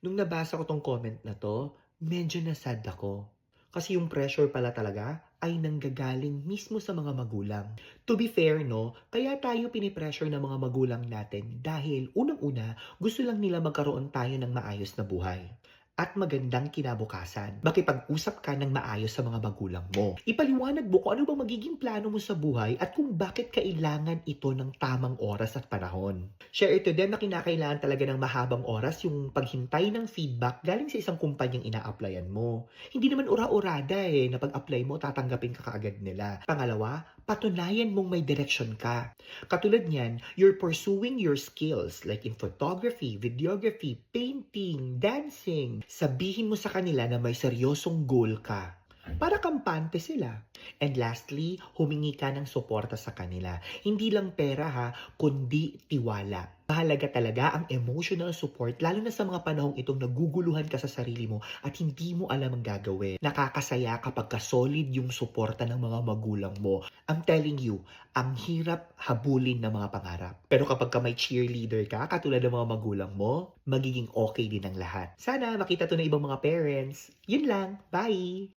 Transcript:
Nung nabasa ko 'tong comment na 'to, medyo na-sad ako. Kasi yung pressure pala talaga ay nanggagaling mismo sa mga magulang. To be fair 'no, kaya tayo pinipressure ng mga magulang natin dahil unang-una, gusto lang nila magkaroon tayo ng maayos na buhay at magandang kinabukasan. Makipag-usap ka ng maayos sa mga magulang mo. Ipaliwanag mo kung ano bang magiging plano mo sa buhay at kung bakit kailangan ito ng tamang oras at panahon. Share it to them na kinakailangan talaga ng mahabang oras yung paghintay ng feedback galing sa isang kumpanyang ina-applyan mo. Hindi naman ura-urada na pag-apply mo tatanggapin ka kaagad nila. Pangalawa, patunayan mong may direksyon ka. Katulad niyan, you're pursuing your skills like in photography, videography, painting, dancing. Sabihin mo sa kanila na may seryosong goal ka. Para kampante sila. And lastly, humingi ka ng suporta sa kanila. Hindi lang pera ha, kundi tiwala. Mahalaga talaga ang emotional support lalo na sa mga panahong itong naguguluhan ka sa sarili mo at hindi mo alam ang gagawin. Nakakasaya kapag ka-solid yung suporta ng mga magulang mo. I'm telling you, ang hirap habulin ng mga pangarap. Pero kapag ka may cheerleader ka, katulad ng mga magulang mo, magiging okay din ang lahat. Sana makita to ng ibang mga parents. Yun lang. Bye!